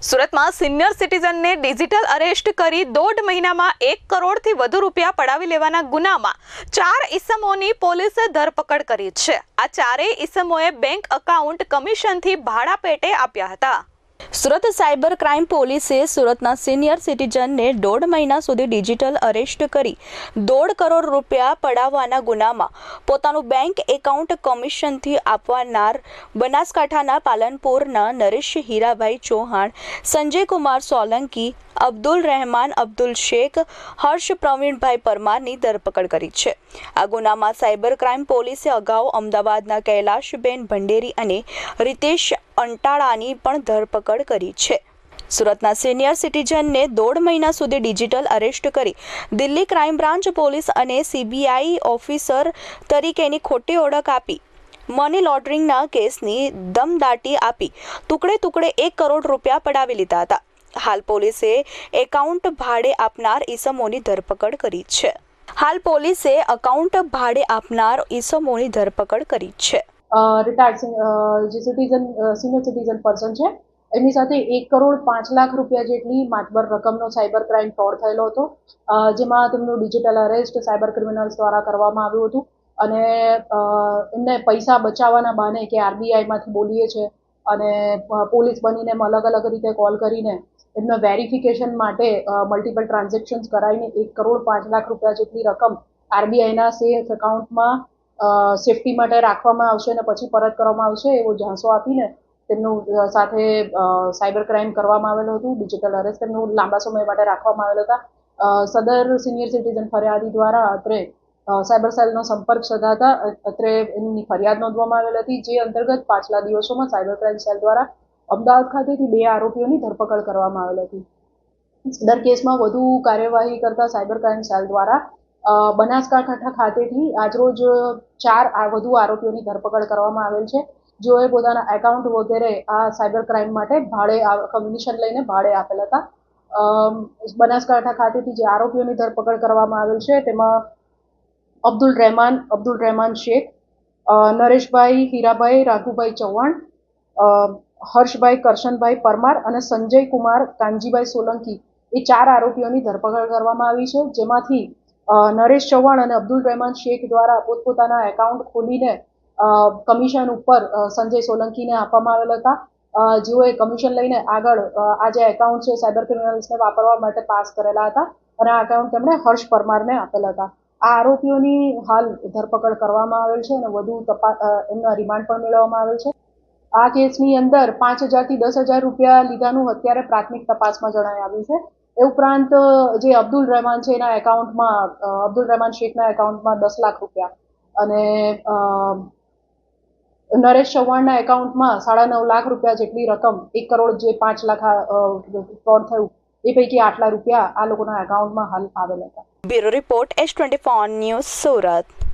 સુરતમાં senior સિટીઝનને digital arrest કરી 1.5 મહિનામાં 1 કરોડથી વધુ રૂપિયા પડાવી લેવાના ગુનામાં 4 ઇસમોની પોલીસે ધરપકડ કરી છે। આ ચારેય ઇસમોએ બેંક એકાઉન્ટ કમિશનથી ભાડા પેટે આપ્યા હતા। સુરત સાયબર ક્રાઇમ પોલીસે સુરતના સિનિયર સિટીઝનને 1.5 મહિના સુધી ડિજિટલ અરેસ્ટ કરી 1.5 કરોડ રૂપિયા પડાવવાના ગુનામાં પોતાનું બેંક એકાઉન્ટ કમિશનથી આપવાનાર બનાસકાંઠાના પાલનપુરના નરેશ હીરાભાઈ ચૌહાણ, સંજય કુમાર સોલંકી, અબ્દુલ રહેમાન અબ્દુલ શેખ, હર્ષ પ્રવીણભાઈ પરમારની ધરપકડ કરી છે। આ ગુનામાં સાયબર ક્રાઇમ પોલીસે અગાઉ અમદાવાદના કૈલાશબેન ભંડેરી અને રીતેશ અંટાળાની પણ ધરપકડ કરી છે। સુરતના સિનિયર સિટીઝનને 1.5 મહિના સુધી ડિજિટલ અરેસ્ટ કરી દિલ્હી ક્રાઇમ બ્રાન્ચ પોલીસ અને CBI ઓફિસર તરીકેની ખોટી ઓળખ આપી મની લોન્ડરિંગના કેસની દમદાટી આપી ટુકડે 1 કરોડ રૂપિયા પડાવી લીધા હતા। હાલ પોલીસે એકાઉન્ટ ભાડે આપનાર ઈસમોની ધરપકડ કરી છે। રિટાયર્ડ જે સિનિયર સિટીઝન પર્સન છે એમની સાથે 1 કરોડ 5 લાખ રૂપિયા જેટલી માતબર રકમનો સાયબર ક્રાઇમ ફ્રોડ થયેલો હતો, જેમાં તેમનું ડિજિટલ અરેસ્ટ સાયબર ક્રિમિનલ્સ દ્વારા કરવામાં આવ્યું હતું અને એમને પૈસા બચાવવાના બહાને કે RBIમાંથી બોલીએ છે અને પોલીસ બનીને અલગ રીતે કોલ કરીને એમના વેરિફિકેશન માટે મલ્ટિપલ ટ્રાન્ઝેક્શન્સ કરાવીને 1 કરોડ 5 લાખ રૂપિયા જેટલી રકમ RBIના સેફ એકાઉન્ટમાં સેફટી માટે રાખવામાં આવશે અને પછી પરત કરવામાં આવશે એવો ઝાંસો આપીને તેમનું સાથે સાયબર ક્રાઇમ કરવામાં આવેલું હતું। ડિજિટલ અરેસ્ટ તેમનું લાંબા સમય માટે રાખવામાં આવેલા હતા। સદર સિનિયર સિટીઝન ફરિયાદી દ્વારા અત્રે સાયબર સેલનો સંપર્ક સાધતા અત્રે એમની ફરિયાદ નોંધવામાં આવેલ હતી, જે અંતર્ગત પાછલા દિવસોમાં સાયબર ક્રાઇમ સેલ દ્વારા અમદાવાદ ખાતેથી 2 આરોપીઓની ધરપકડ કરવામાં આવેલ હતી। સદર કેસમાં વધુ કાર્યવાહી કરતા સાયબર ક્રાઇમ સેલ દ્વારા બનાસકાંઠા ખાતેથી આજરોજ 4 વધુ આરોપીઓની ધરપકડ કરવામાં આવેલ છે, જેઓએ પોતાના એકાઉન્ટ વગેરે આ સાયબર ક્રાઇમ માટે ભાડે કમિશન લઈને ભાડે આપેલ હતા। બનાસકાંઠા ખાતેથી જે આરોપીઓની ધરપકડ કરવામાં આવેલ છે તેમાં અબ્દુલ રહેમાન શેખ, નરેશભાઈ હીરાભાઈ રાઘુભાઈ ચૌહાણ, હર્ષભાઈ કરશનભાઈ પરમાર અને સંજય કુમાર કાનજીભાઈ સોલંકી એ 4 આરોપીઓની ધરપકડ કરવામાં આવી છે, જેમાંથી નરેશ ચૌહાણ અને અબ્દુલ રહેમાન શેખ દ્વારા પોતપોતાના એકાઉન્ટ ખોલીને કમિશન ઉપર સંજય સોલંકીને આપવામાં આવેલ હતા, જેઓએ કમિશન લઈને આગળ આ જે એકાઉન્ટ છે સાયબર ક્રિમિનલ્સને વાપરવા માટે પાસ કરેલા હતા અને આ એકાઉન્ટ તેમણે હર્ષ પરમારને આપેલા હતા। આ આરોપીઓની હાલ ધરપકડ કરવામાં આવેલ છે અને વધુ એમના રિમાન્ડ પણ મેળવવામાં આવેલ છે। આ કેસની અંદર 5,000 થી 10,000 રૂપિયા લીધાનું અત્યારે પ્રાથમિક તપાસમાં જણાઈ આવ્યું છે। એ ઉપરાંત જે અબ્દુલ રહેમાન છે એના એકાઉન્ટમાં અબ્દુલ રહેમાન શેખના એકાઉન્ટમાં 10 લાખ રૂપિયા અને નરેશ ચૌહાણના એકાઉન્ટમાં 9.5 લાખ રૂપિયા જેટલી રકમ 1 કરોડ જે 5 લાખ ફ્રોડ થયું એ પૈકી આટલા રૂપિયા આ લોકોના એકાઉન્ટમાં હાલ આવેલા હતા। Bureau report H24 news Surat.